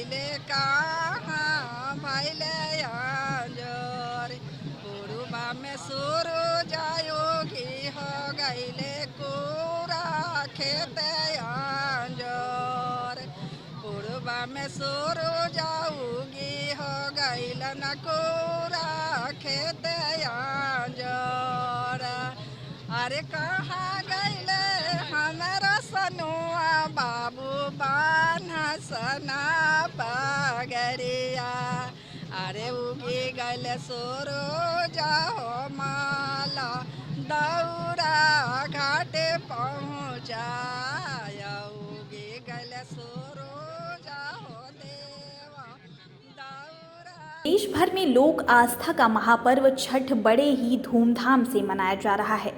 गईले कहाँ भैले अंजोर। पूर्वा में सूरज योगी हो गईले कोरा खेत अंजोर। पूर्वा में सूरज उगी हो गईलन कोरा खेत अंजोर। अरे कहाँ गईले हमारा सनुआ बाबू बान्हसना पगरिया। अरे उगी गल सूरज हो माला दौरा घाट पहुँचाया। उगी गल सूरज हो देवा दौरा। देश भर में लोक आस्था का महापर्व छठ बड़े ही धूमधाम से मनाया जा रहा है।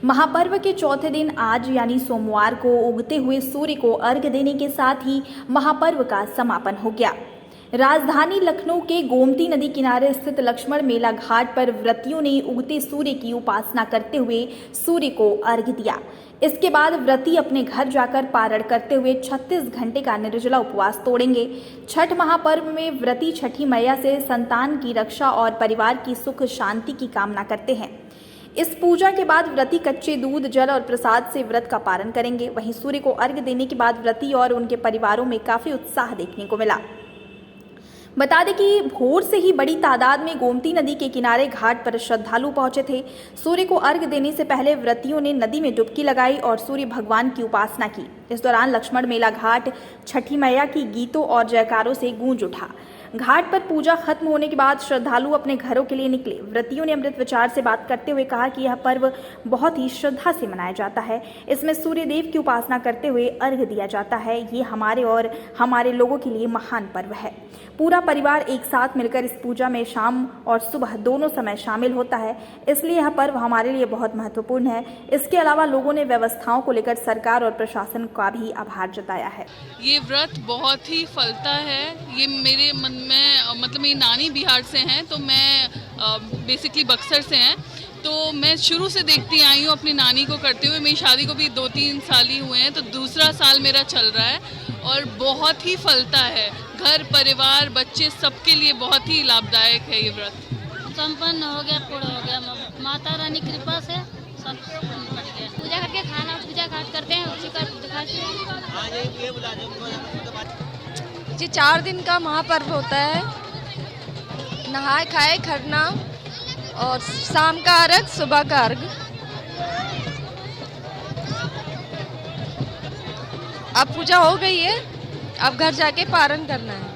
महापर्व के चौथे दिन आज यानी सोमवार को उगते हुए सूर्य को अर्घ्य देने के साथ ही महापर्व का समापन हो गया। राजधानी लखनऊ के गोमती नदी किनारे स्थित लक्ष्मण मेला घाट पर व्रतियों ने उगते सूर्य की उपासना करते हुए सूर्य को अर्घ्य दिया। इसके बाद व्रती अपने घर जाकर पारण करते हुए 36 घंटे का निर्जला उपवास तोड़ेंगे। छठ महापर्व में व्रती छठी मैया से संतान की रक्षा और परिवार की सुख शांति की कामना करते हैं। इस पूजा के बाद व्रती कच्चे दूध, जल और प्रसाद से व्रत का पारण करेंगे। वहीं सूर्य को अर्घ्य देने के बाद व्रती और उनके परिवारों में काफी उत्साह देखने को मिला। बता दें कि भोर से ही बड़ी तादाद में गोमती नदी के किनारे घाट पर श्रद्धालु पहुंचे थे। सूर्य को अर्घ्य देने से पहले व्रतियों ने नदी में डुबकी लगाई और सूर्य भगवान की उपासना की। इस दौरान लक्ष्मण मेला घाट छठी मैया की गीतों और जयकारों से गूंज उठा। घाट पर पूजा खत्म होने के बाद श्रद्धालु अपने घरों के लिए निकले। व्रतियों ने अमृत विचार से बात करते हुए कहा कि यह पर्व बहुत ही श्रद्धा से मनाया जाता है। इसमें सूर्य देव की उपासना करते हुए अर्घ्य दिया जाता है। ये हमारे और हमारे लोगों के लिए महान पर्व है। पूरा परिवार एक साथ मिलकर इस पूजा में शाम और सुबह दोनों समय शामिल होता है, इसलिए यह पर्व हमारे लिए बहुत महत्वपूर्ण है। इसके अलावा लोगों ने व्यवस्थाओं को लेकर सरकार और प्रशासन का भी आभार जताया है। ये व्रत बहुत ही फलता है। ये मेरे मन में मतलब मेरी नानी बिहार से हैं, तो मैं बेसिकली बक्सर से हैं, तो मैं शुरू से देखती आई हूँ अपनी नानी को करते हुए। मेरी शादी को भी 2-3 साल ही हुए हैं, तो दूसरा साल मेरा चल रहा है और बहुत ही फलता है। घर परिवार बच्चे सबके लिए बहुत ही लाभदायक है ये व्रत। संपन्न हो गया, पूर्ण हो गया। माता रानी कृपा से सब निपट गया। पूजा करके खाना पूजा घाट करते हैं, उसी का जी 4 दिन का महापर्व होता है। नहाए खाए खरना और शाम का अर्घ, सुबह का अर्घ। अब पूजा हो गई है, अब घर जाके पारण करना है।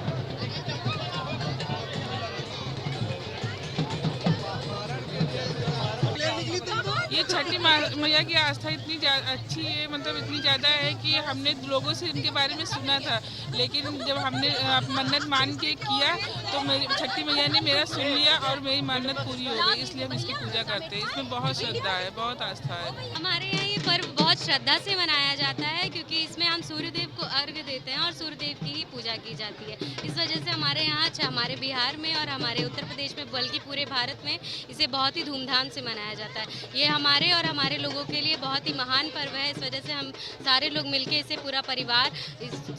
ये छठी मैया की आस्था इतनी अच्छी है, मतलब इतनी ज़्यादा है कि हमने लोगों से इनके बारे में सुना था, लेकिन जब हमने मन्नत मान के किया तो मेरी छठी मैया ने मेरा सुन लिया और मेरी मन्नत पूरी हो गई। इसलिए हम इसकी पूजा करते हैं। इसमें बहुत श्रद्धा है, बहुत आस्था है। हमारे यहाँ ये पर्व बहुत श्रद्धा से मनाया जाता है, क्योंकि इसमें हम सूर्यदेव को अर्घ्य देते हैं और सूर्यदेव की ही पूजा की जाती है। इस वजह से हमारे यहाँ हमारे बिहार में और हमारे उत्तर प्रदेश में बल्कि पूरे भारत में इसे बहुत ही धूमधाम से मनाया जाता है। ये हमारे और हमारे लोगों के लिए बहुत ही महान पर्व है। इस वजह से हम सारे लोग मिलके इसे पूरा परिवार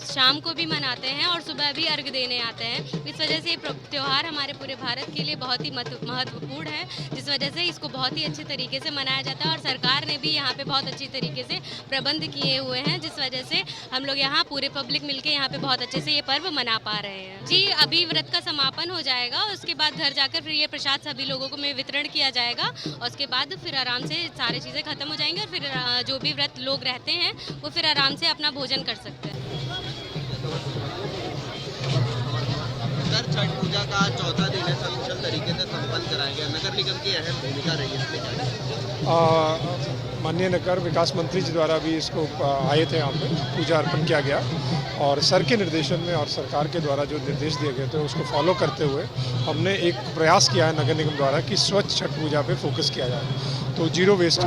शाम को भी मनाते हैं और सुबह भी अर्घ्य देने आते हैं। इस वजह से ये त्यौहार हमारे पूरे भारत के लिए बहुत ही महत्वपूर्ण है, जिस वजह से इसको बहुत ही अच्छे तरीके से मनाया जाता है और सरकार ने भी यहाँ पे बहुत अच्छी तरीके से प्रबंध किए हुए हैं, जिस वजह से हम लोग यहाँ पूरे पब्लिक मिलके यहाँ पे बहुत अच्छे से ये पर्व मना पा रहे हैं। जी अभी व्रत का समापन हो जाएगा, उसके बाद घर जाकर फिर ये प्रसाद सभी लोगों को में वितरण किया जाएगा और उसके बाद फिर आराम से सारी चीज़ें खत्म हो जाएंगी और फिर जो भी व्रत लोग रहते हैं वो फिर आराम से अपना भोजन कर सकते हैं। सर, छठ पूजा का चौथा दिन है, सकुशल तरीके से संपन्न कराया गया। नगर निगम की अहम भूमिका रही है इसमें। माननीय नगर विकास मंत्री जी द्वारा भी इसको आए थे, यहाँ पे पूजा अर्पण किया गया और सर के निर्देशन में और सरकार के द्वारा जो निर्देश दिए गए थे उसको फॉलो करते हुए हमने एक प्रयास किया है नगर निगम द्वारा कि स्वच्छ छठ पूजा पे फोकस किया जाए। तो जीरो वेस्ट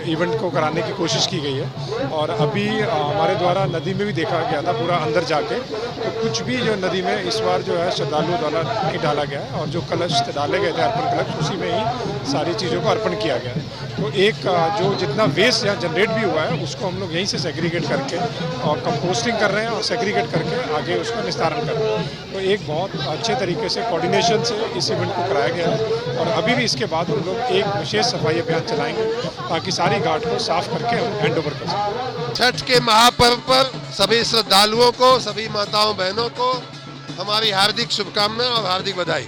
इवेंट को कराने की कोशिश की गई है और अभी हमारे द्वारा नदी में भी देखा गया था पूरा अंदर जाके, तो कुछ भी जो नदी में इस बार जो है श्रद्धालुओं द्वारा नहीं डाला गया है और जो कलश डाले गए थे अर्पण कलश, उसी में ही सारी चीज़ों को अर्पण किया गया है। तो एक जो जितना वेस्ट यहाँ जनरेट भी हुआ है उसको हम लोग यहीं से सेग्रीगेट करके और कंपोस्टिंग कर रहे हैं और सेग्रीगेट करके आगे उसका निस्तारण कर रहे हैं। तो एक बहुत अच्छे तरीके से कोऑर्डिनेशन से इस इवेंट को कराया गया है और अभी भी इसके बाद हम लोग एक विशेष सफाई अभियान चलाएंगे ताकि सारी घाट को साफ करके हम हैंड ओवर कर सकें। छठ के महापर्व पर सभी श्रद्धालुओं को, सभी माताओं बहनों को हमारी हार्दिक शुभकामनाएं और हार्दिक बधाई।